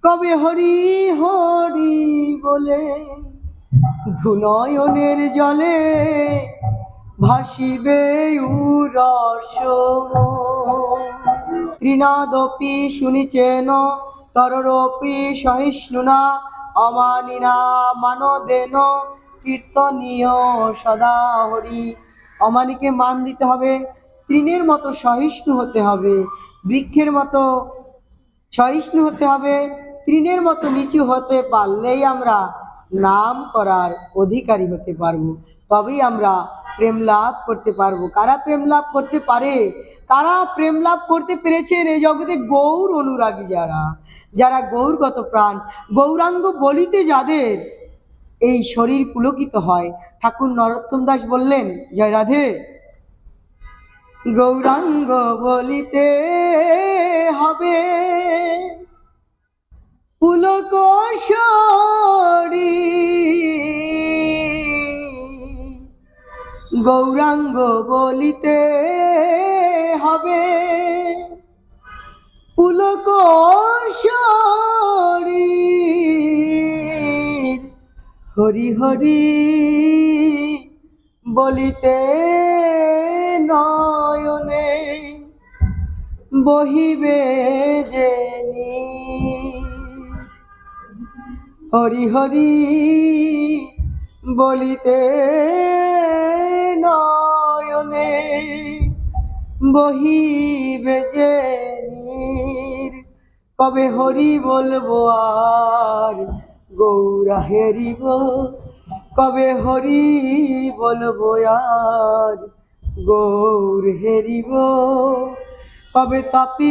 কবে হরি হরি বলে ধুনয়নের জলে ভাসিবে উরস ত্রিনাদপি শুনিছেন তররপি সহিষ্ণুনা অমানিনা মানদেন কীর্তনীয় সদা হরি। অমানিকে মান দিতে হবে, তৃণের মতো সহিষ্ণু হতে হবে, বৃক্ষের মতো সহিষ্ণু হতে হবে, তৃণের মতো নিচু হতে পারলেই আমরা নাম করার অধিকারী হতে পারবো, তবেই আমরা প্রেম লাভ করতে পারবো। কারা প্রেম লাভ করতে পারে? কারা প্রেম লাভ করতে পেরেছেন এই জগতে? গৌর অনুরাগী যারা, যারা গৌরগত প্রাণ, গৌরাঙ্গ বলিতে যাদের এই শরীর পুলকিত হয়। ঠাকুর নরোত্তম দাস বললেন, জয় রাধে, গৌরাঙ্গ বলিতে হবে পুলক শরীর, গৌরাঙ্গ বলিতে হবে পুলক শরীর, হরি হরি বলিতে নয়নে বহিবে যে নীর, হরি হরি বলিতে নয়নে বহিবে যে নীর। কবে হরি বলবো আর গৌরা হেরিব, কবে হরি বলবো আর গৌর হেরিব, কবে তাপিত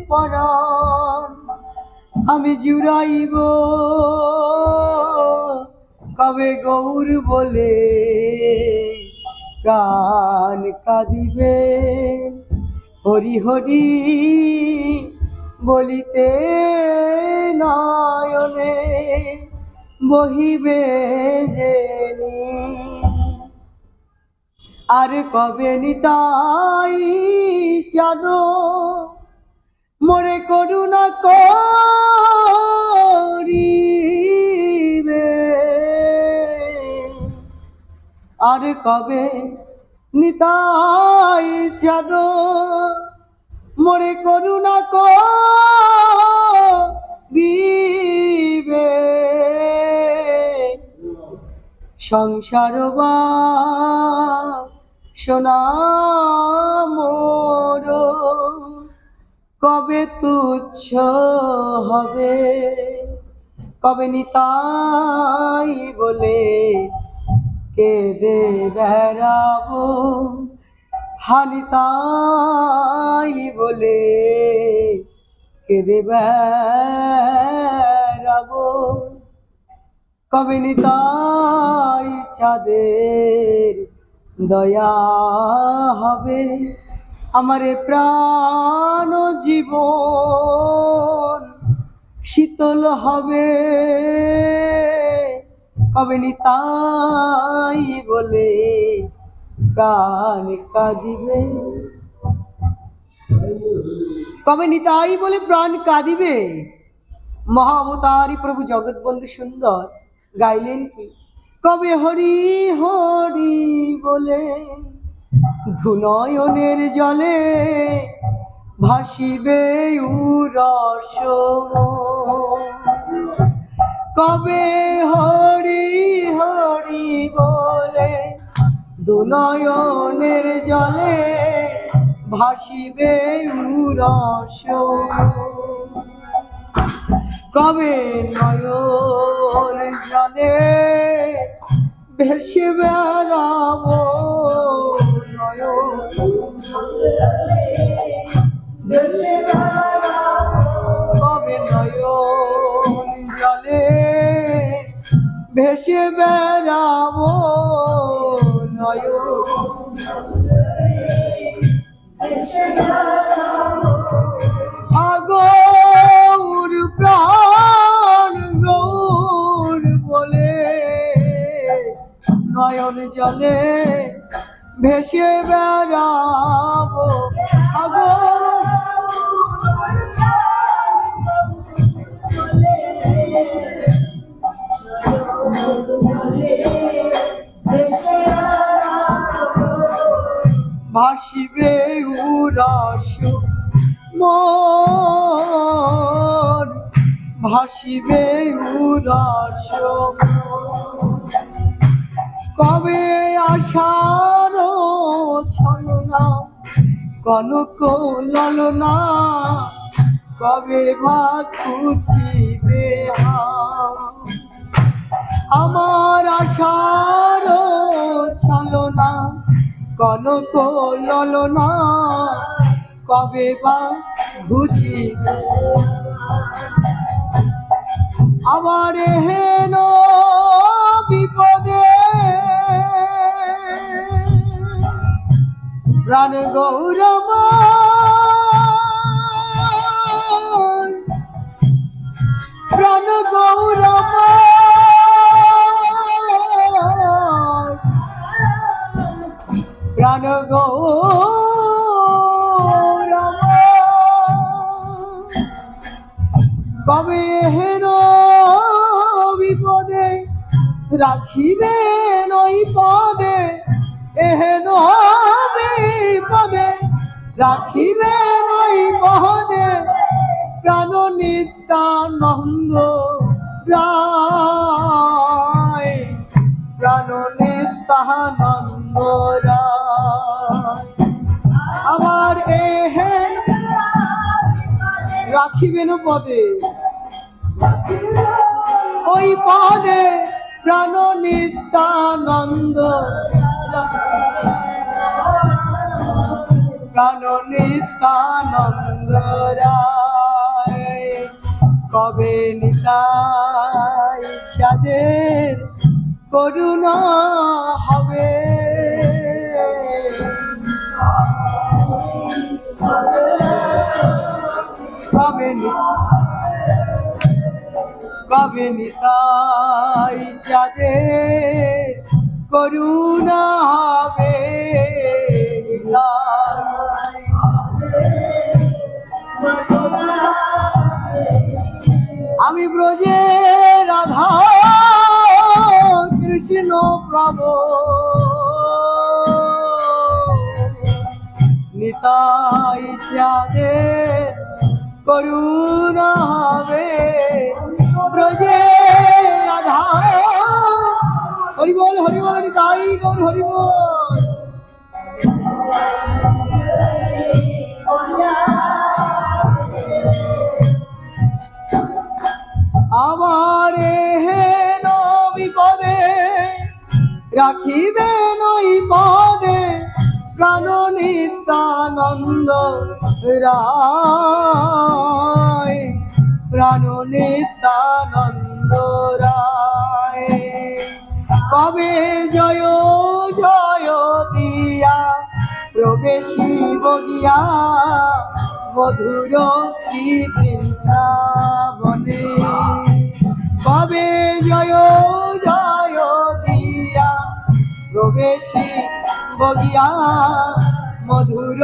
পরাণ আমি জুড়াইব, কবে গৌর বলে প্রাণ কাঁদিবে, হরি হরি বলিতে নয়নে বহিবে যে নীর। আর কবে নিতাই চাঁদ মোরে করুণা করিবে, আর কবে নিতাই চাঁদ মোরে করুণা করিবে, সংসার বা সোনা মোর কবে তুচ্ছ হবে, কবে নিতাই বলে কেঁদে বেড়াবো, হানিতাই বলে কেঁদে বেড়াবো, কবে নিতাই চাঁদের দয়া হবে, আমারে প্রাণ জীবন শীতল হবে, কবে নিতাই বলে প্রাণ কাঁদিবে, কবে নিতাই বলে প্রাণ কাঁদিবে। মহাবতারী প্রভু জগৎবন্ধু সুন্দর গাইলেন কি, কবে হরি হরি বলে ধুনয়নের জলে ভাসিবে উরস, কবে হরি হরি বলে ধুনয়নের জলে ভাসিবে উরস, কবে নয়ন জলে ভেসে বেড়াবো, কবে নয়ন জলে ভেসে বেড়াবো, আগৌর প্রাণ গৌর বলে নয়ন জলে ভেসে বেড়াবো, রস মোর ভাসিবে উরস কবে আশার ছলনা কনক ললনা কবে বা খুঁজিবে আমার আশার ছলনা কনক ললনা কবে বা ঘুচিবে আবার হেন বিপদে প্রাণ গৌরব প্রাণ গৌরব প্রাণ গৌরব কবে হেন বিপদে রাখিবেন ওই পদে এহেন বিপদে রাখিবেন ওই পদে প্রাণ নিত্যানন্দ রায় প্রাণ নিত্যানন্দ রায় আমার এহেন রাখিবেন পদে ওই পদে প্রাণ নিত্যানন্দ প্রাণ নিত্যানন্দ রায় কবে নিতাই সাদের করুণা হবে কবে নিতাই চাঁদের করুণা হবে আমি ব্রজে রাধা কৃষ্ণ প্রভু নিতাই চাঁদের করুণা হবে ব্রজে রাধা হরিবল হরিবল নিতাই গৌর হরিবল আমার হেন বিপদে রাখিবেন ওই পদে প্রাণ নিত্যানন্দ রায় প্রাণ নিত্যানন্দ রায় কবে জয় জয় দিয়া প্রবেশিব গিয়া মধুর শ্রী বৃন্দাবনে কবে জয় জয় দিয়া প্রবেশিব গিয়া মধুর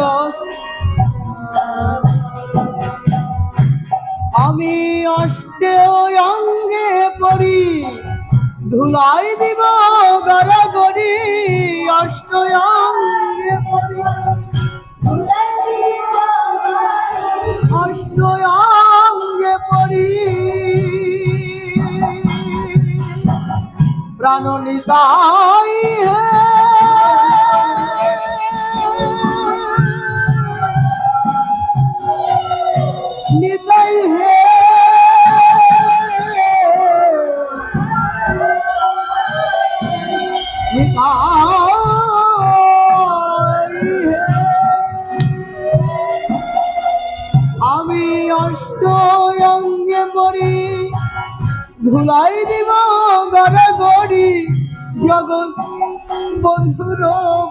আমি অষ্টে অঙ্গে পড়ি ধুলাই দিব গড়ি অষ্ট অঙ্গে পড়ি অষ্ট অঙ্গে পড়ি প্রাণ নিতাই হে নিতাই হে আমি অষ্ট অঙ্গে পড়ি ধুলাই দিব গড়ি জগৎ বন্ধুর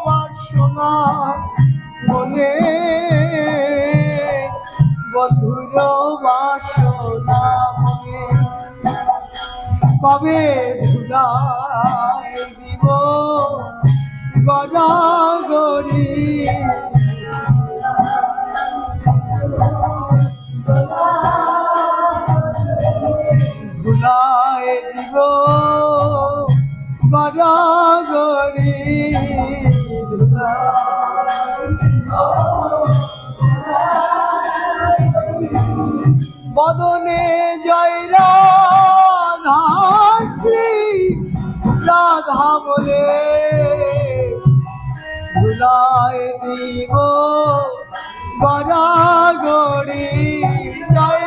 বাসনা মনে বন্ধুর বাসনা মনে কবে ধুলাই দিব গড়ি ধুলাই দিব গড়ি বদনে জয় রাধা শ্রী রাধা বলে ধুলায় দিব গড়াগড়ি জয়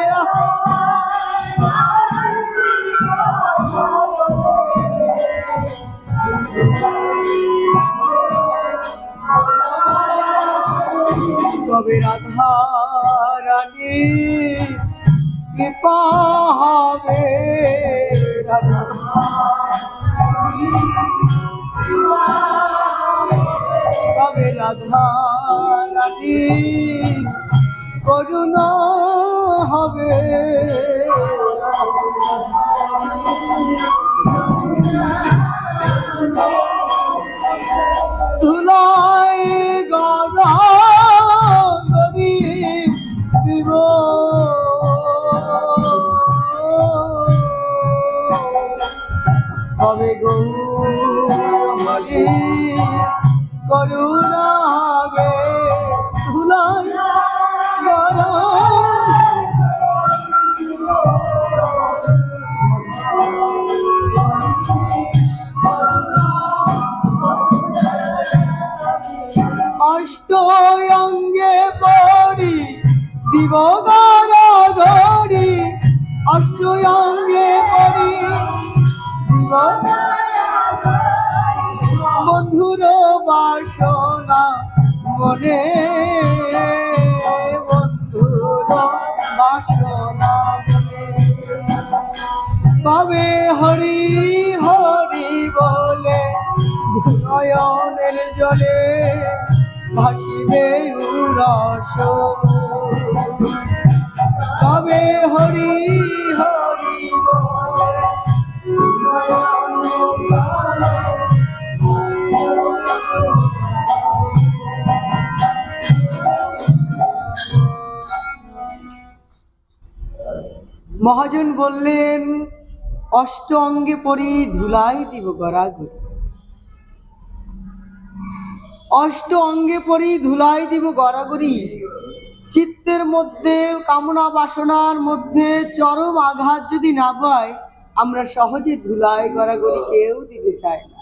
কবে রাধা রানী কৃপা হবে রাধা কবে রাধা রানী করুণা হবে ধুলাই গড়া গড়ি দিব কবে গৌরী করুণা হবে ধুলাই গড়া অষ্ট অঙ্গে পড়ি দিব গড়ি অষ্ট অঙ্গে পড়ি দিব বন্ধুর বাসনা মনে বন্ধুর বাসনা পাবে হরি হরি বলে নয়নের জলে ভাসিবে উরস তবে হরি হরি বলে মহাজন বললেন অষ্ট অঙ্গে পড়ি ধুলাই দিব গড়াগড়ি অষ্ট অঙ্গে পড়ি ধুলাই দিব গড়াগড়ি চিত্তের মধ্যে কামনা বাসনার মধ্যে চরম আঘাত যদি না পায় আমরা সহজে ধুলাই গড়াগড়ি কেউ দিতে চাই না।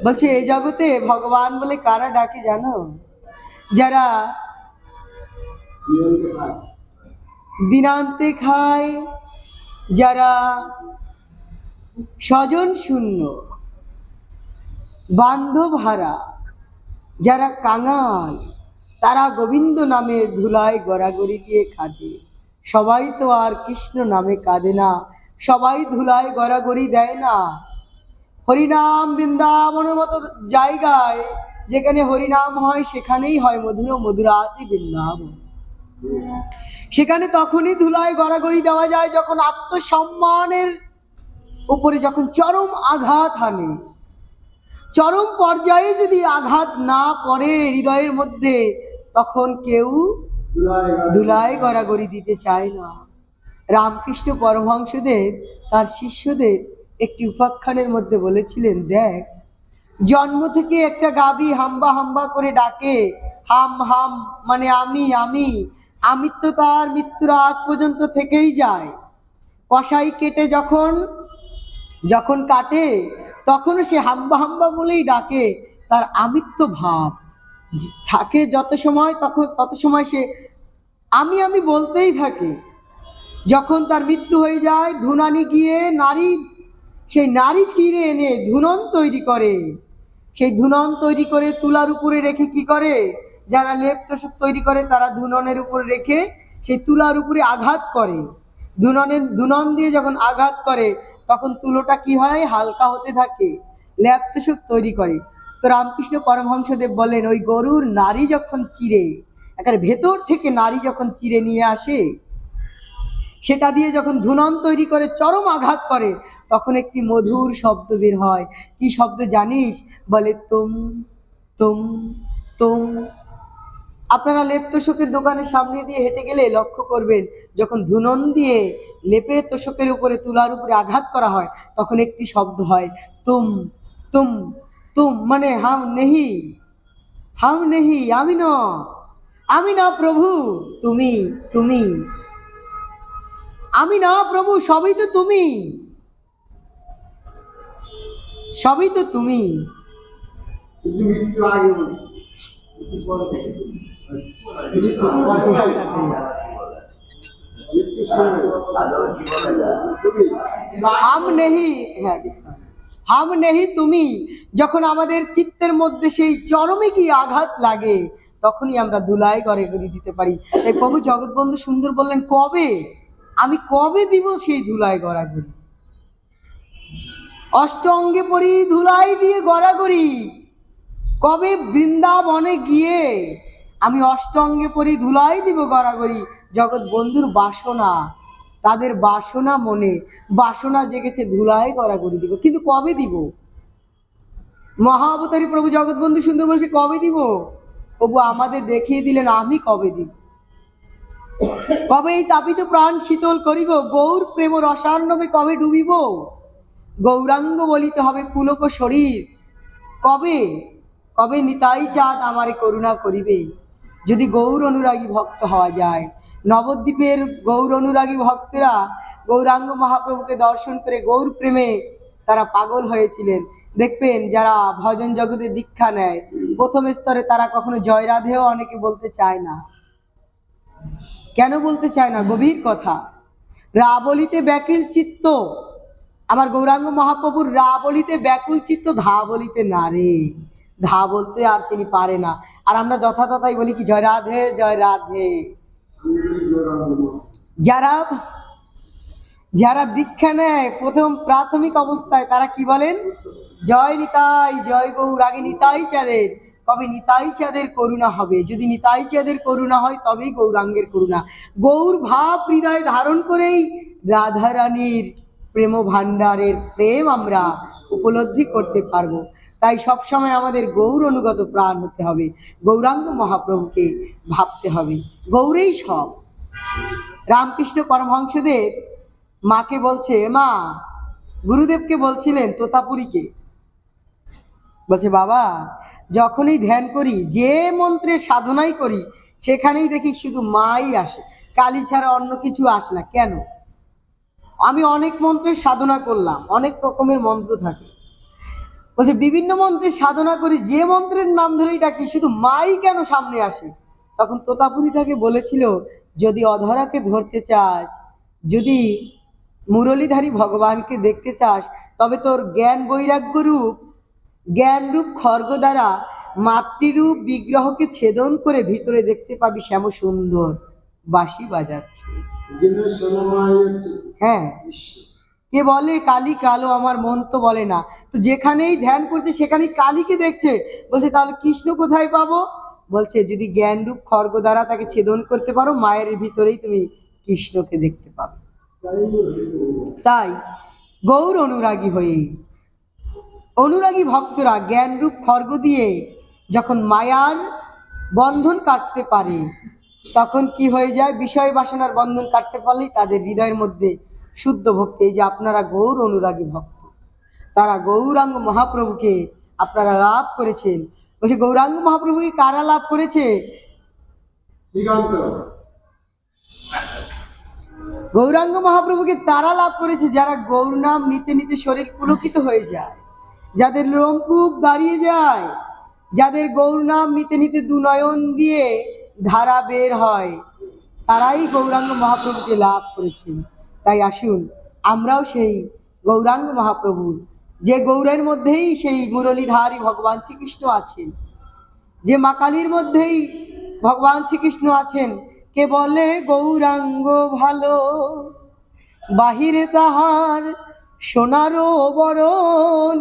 বলছে এই জগতে ভগবান বলে কারা ডাকে জানো? যারা দিনান্তে খায়, যারা স্বজন শূন্য, বান্ধব হারা, যারা কাঙাল, তারা গোবিন্দ নামে ধুলায় গড়াগড়ি দিয়ে কাঁদে। সবাই তো আর কৃষ্ণ নামে কাঁদে না, সবাই ধুলায় গড়াগড়ি দেয় না। হরিনাম বৃন্দাবনের মতো জায়গায় যেখানে হরিনাম হয় সেখানেই হয় মধুর মধুরাতি বৃন্দাবন। সেখানে তখনই ধুলায় গড়াগড়ি দেওয়া যায় যখন আত্মসম্মানের উপরে যখন চরম আঘাত হানে। চরম পর্যায়ে যদি আঘাত না পড়ে হৃদয়ের মধ্যে, তখন কেউ ধুলায় গড়াগড়ি দিতে চায় না। রামকৃষ্ণ পরমহংসদেব তার শিষ্যদের একটি উপাখ্যানের মধ্যে বলেছিলেন, দেখ জন্ম থেকে একটা গাভী হাম্বা হাম্বা করে ডাকে, হাম হাম মানে আমি আমি, আমিত্ব তার মৃত্যুর আগ পর্যন্ত থেকেই যায়। কসাই কেটে যখন কাটে তখনও সে হাম্বা হাম্বা বলেই ডাকে, তার আমিত্ব ভাব থাকে যত সময়, তত সময় সে আমি আমি বলতেই থাকে। যখন তার মৃত্যু হয়ে যায়, ধুনানি গিয়ে সেই নারী চিরে এনে ধুনন তৈরি করে। সেই ধুনন তৈরি করে তুলার উপরে রেখে কি করে, যারা লেপ তোষক তৈরি করে তারা ধুননের উপরে রেখে সেই তুলার উপরে আঘাত করে। ধুনন দিয়ে যখন আঘাত করে তখন তুলোটা কি হয়, হালকা হতে থাকে, লেপ তোষক তৈরি করে। তো রামকৃষ্ণ পরমহংসদেব বলেন, ওই গরুর নারী যখন চিরে, একেবারে ভেতর থেকে নারী যখন চিরে নিয়ে আসে, সেটা দিয়ে যখন ধুনন তৈরি করে চরম আঘাত করে, তখন একটি মধুর শব্দ বের হয়। কি শব্দ জানিস? বলে তুম তুম তুম। আপনারা লেপ তোষকের দোকানের সামনে দিয়ে হেঁটে গেলে লক্ষ্য করবেন, যখন ধুনন দিয়ে লেপের তোষকের উপরে তুলার উপরে আঘাত করা হয় তখন একটি শব্দ হয়, তুম তুম তুম, মানে হাম নেহি, আমি না প্রভু, তুমি তুমি। আমি না প্রভু, সবই তো তুমি, সবই তো তুমি। কিন্তু মৃত্যুর আগে বলছি, হাম নেহি, হ্যাঁ বিশ্রাম, হাম নেহি তুমি, যখন আমাদের চিত্তের মধ্যে সেই চরমে কি আঘাত লাগে, তখনই আমরা ধুলাই করে করে দিতে পারি। তাই প্রভু জগৎবন্ধু সুন্দর বললেন, কবে, আমি কবে দিব সেই ধুলাই গড়াগড়ি? অষ্টঅঙ্গে পরি ধুলাই দিয়ে গড়াগড়ি, কবে বৃন্দাবনে গিয়ে আমি অষ্টঅঙ্গে পরি ধুলাই দিব গড়াগড়ি? জগৎ বন্ধুর বাসনা, তাদের বাসনা মনে, বাসনা জেগেছে ধুলাই গড়াগড়ি দিব, কিন্তু কবে দিব? মহাবতারী প্রভু জগৎবন্ধু সুন্দর বলছে, কবে দিব? প্রভু আমাদের দেখিয়ে দিলেন, আমি কবে দিব। কবে এই তাপিত প্রাণ শীতল করিব, গৌর প্রেম রসার্ণবে কবে ডুবিব? গৌরাঙ্গ বলিতে হবে পুলক শরীর, কবে, কবে নিতাই চাঁদ আমারে করুণা করিবে? যদি গৌর অনুরাগী ভক্ত হওয়া যায়, নবদ্বীপের গৌর অনুরাগী ভক্তেরা গৌরাঙ্গ মহাপ্রভুকে দর্শন করে গৌর প্রেমে তারা পাগল হয়েছিলেন। দেখবেন যারা ভজন জগতে দীক্ষা নেয়, প্রথম স্তরে তারা কখনো জয় রাধেও অনেকে বলতে চায় না। কেন বলতে চায় না? গভীর কথা। রা বলিতে ব্যাকুল চিত্ত, আমার গৌরাঙ্গ মহাপ্রভুর রা বলিতে ব্যাকুল চিত্ত, ধা বলিতে না রে, ধা বলতে আর তিনি পারে না। আর আমরা যথাযথাই বলি কি, জয় রাধে জয় রাধে। যারা যারা দীক্ষা নেয় প্রথম প্রাথমিক অবস্থায়, তারা কি বলেন? জয় নিতাই, জয় গৌর, আগে নিতাই চাঁদের। কবে নিতাই চাঁদের করুণা হবে? যদি নিতাই চাঁদের করুণা হয় তবেই গৌরাঙ্গের করুণা। গৌর ভাব হৃদয়ে ধারণ করেই রাধারানীর প্রেম ভাণ্ডারের প্রেম আমরা উপলব্ধি করতে পারবো। তাই সবসময় আমাদের গৌর অনুগত প্রাণ হতে হবে, গৌরাঙ্গ মহাপ্রভুকে ভাবতে হবে, গৌরেই সব। রামকৃষ্ণ পরমহংসদেব মাকে বলছে, মা, গুরুদেবকে বলছিলেন তোতাপুরীকে, বলছে বাবা, যখনই ধ্যান করি, যে মন্ত্রের সাধনাই করি, সেখানেই দেখি শুধু মাই আসে, কালী ছাড়া অন্য কিছু আসে না। কেন? আমি অনেক মন্ত্রের সাধনা করলাম, অনেক রকমের মন্ত্র থাকে, বলছে বিভিন্ন মন্ত্রের সাধনা করি, যে মন্ত্রের নাম ধরেই ডাকি শুধু মাই কেন সামনে আসে? তখন তোতাপুরী তাকে বলেছিল, যদি অধরাকে ধরতে চাস, যদি মুরলীধারী ভগবানকে দেখতে চাস, তবে তোর জ্ঞান বৈরাগ্য রূপ, জ্ঞান রূপ খর্গ দ্বারা মাতৃরূপ বিগ্রহকে ছেদন করে ভিতরে দেখতে পাবি শ্যাম সুন্দর বাঁশি বাজাচ্ছে। হ্যাঁ, কে বলে কালী কালো, আমার মন তো বলে না। তো যেখানেই ধ্যান করছে সেখানেই কালীকে দেখছে। বলছে তাহলে কৃষ্ণ কোথায় পাবো? বলছে যদি জ্ঞান রূপ খর্গ দ্বারা তাকে ছেদন করতে পারো, মায়ের ভিতরেই তুমি কৃষ্ণকে দেখতে পাবে। তাই গৌর অনুরাগী হয়ে, অনুরাগী ভক্তরা জ্ঞান রূপ খর্গ দিয়ে যখন মায়ার বন্ধন কাটতে পারে, তখন কি হয়ে যায়? বিষয় বাসনার বন্ধন কাটতে পারলেই তাদের হৃদয়ের মধ্যে শুদ্ধ ভক্তি। এই যে আপনারা গৌর অনুরাগী ভক্ত, তারা গৌরাঙ্গ মহাপ্রভুকে আপনারা লাভ করেছেন। বলছে গৌরাঙ্গ মহাপ্রভুকে কারা লাভ করেছে? গৌরাঙ্গ মহাপ্রভুকে তারা লাভ করেছে যারা গৌর নাম নিতে নিতে শরীর পুলকিত হয়ে যায়, যাদের লোমকূপ দাঁড়িয়ে যায়, যাদের গৌর নাম নিতে নিতে দুনয়ন দিয়ে ধারা বের হয়, তারাই গৌরাঙ্গ মহাপ্রভুকে লাভ করেছেন। তাই আসুন আমরাও সেই গৌরাঙ্গ মহাপ্রভুর, যে গৌরের মধ্যেই সেই মুরলীধারী ভগবান শ্রীকৃষ্ণ আছেন, যে মা কালীর মধ্যেই ভগবান শ্রীকৃষ্ণ আছেন, কে বলে গৌরাঙ্গ ভালো, বাহিরে তাহার সোনারও বরণ,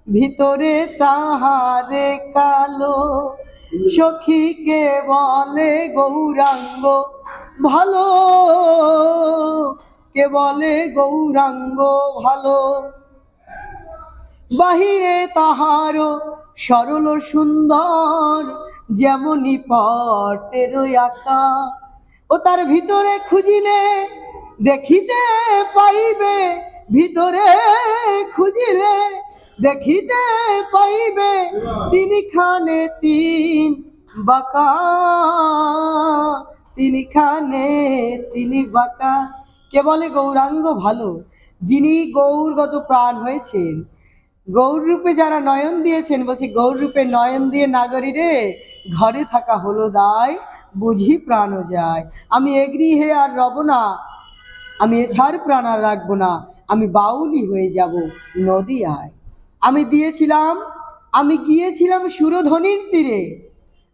ভিতরে তাহারে কালো, সখীকে বলে গৌরাঙ্গ ভালো, কে বলে গৌরাঙ্গ ভালো। বাহিরে তাহারও সরল সুন্দর, যেমনি পটের আঁকা, ও তার ভিতরে খুঁজিলে দেখিতে পাইবে, ভিতরে খুঁজিলে দেখিতে পাইবে, তিনি খানে তিন বাঁকা, তিনি খানে তিনি বাঁকা, কে বলে গৌরাঙ্গ ভালো? যিনি গৌরগত প্রাণ হয়েছেন, গৌর রূপে যারা নয়ন দিয়েছেন, বলছে গৌর রূপে নয়ন দিয়ে নাগরী রে, ঘরে থাকা হলো দায়, বুঝি প্রাণ যায়। আমি এগৃহে আর রব না, আমি এছাড় প্রাণ আর রাখবো না, আমি বাউলি হয়ে যাব নদিয়ায়। আমি গিয়েছিলাম সুরধ্বনির তীরে,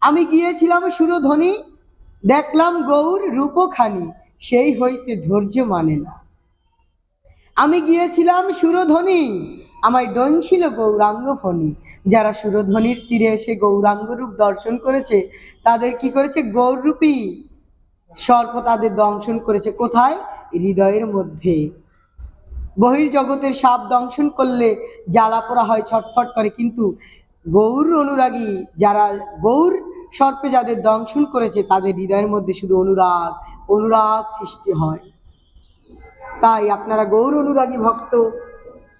আমি গিয়েছিলাম সুরধ্বনি, দেখলাম গৌর রূপখানি, সেই হইতে ধৈর্য মানে না। আমি গিয়েছিলাম সুরধ্বনি, আমায় ডনছিল গৌরাঙ্গ ফণি। যারা সুরধ্বনির তীরে এসে গৌরাঙ্গ রূপ দর্শন করেছে, তাদের কি করেছে? গৌররূপী সর্প তাদের দংশন করেছে। কোথায়? হৃদয়ের মধ্যে। বহির্জগতের সাপ দংশন করলে জ্বালা পোড়া হয়, ছটফট করে, কিন্তু গৌর অনুরাগী যারা, গৌর সর্পে যাদের দংশন করেছে, তাদের হৃদয়ের মধ্যে শুধু অনুরাগ অনুরাগ সৃষ্টি হয়। তাই আপনারা গৌর অনুরাগী ভক্ত,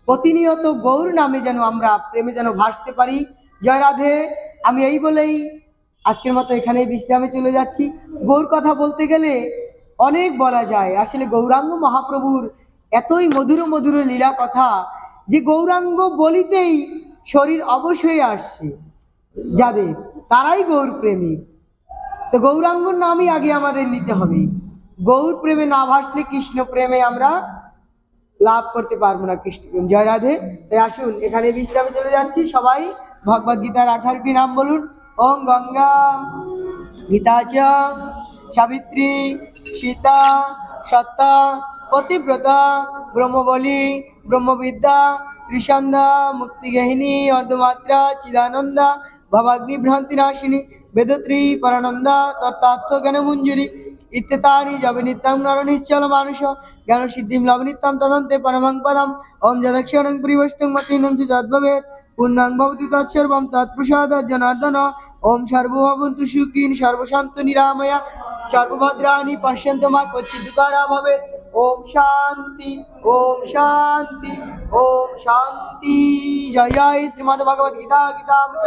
প্রতিনিয়ত গৌর নামে যেন আমরা প্রেমে যেন ভাসতে পারি। জয় রাধে। আমি এই বলেই আজকের মতো এখানে বিশ্রামে চলে যাচ্ছি। গৌর কথা বলতে গেলে অনেক বলা যায়। আসলে গৌরাঙ্গ মহাপ্রভুর এতই মধুর মধুর লীলা কথা, যে গৌরাঙ্গ বলিতেই শরীর অবশ হয়ে আসছে যাদের, তারাই গৌর প্রেমিক। তো গৌরাঙ্গর নামই আগে আমাদের নিতে হবে। গৌর প্রেমে না ভাসলে কৃষ্ণ প্রেমে আমরা লাভ করতে পারবো না কৃষ্ণ প্রেম। জয় রাধে। তাই আসুন এখানে বিশ্রামে চলে যাচ্ছি। সবাই ভগবদ গীতার 18টি নাম বলুন। ওম গঙ্গা গীতা চ সাবিত্রী সীতা সত্তা পতিব্রতা ব্রহ্মবলী ব্রহ্মবিদ্যা ত্রিসন্ধ্যা মুক্তিগেহিনী অর্ধমাত্রা চিদানন্দা ভবাগ্নি ভ্রান্তি নাশিনী বেদত্রী পরানন্দা তত্ত্বার্থ জ্ঞানমঞ্জুরি ইত্যেতানি জবে নিত্যং নর নিশ্চল মানুষ জ্ঞান সিদ্ধিম লবনিত্যম তদন্তে পরমং পদম। ওম যদক্ষরং পরিবষ্টং মতিনং যদ্ভবেৎ পুণ্যং ভবতি তৎসর্বং তৎপ্রসাদাৎ জনার্দন। ওম সর্বভবন্তু সুখিন সর্বশান্ত নিরাময়া সর্বভদ্রাণি পশ্যন্তু মা কচ্চিৎ দুঃখারা ভবেৎ। ওম শান্তি ওম শান্তি ওম শান্তি। জয় জয় শ্রীমদ্ ভগবদ গীতা গীতা অমৃত।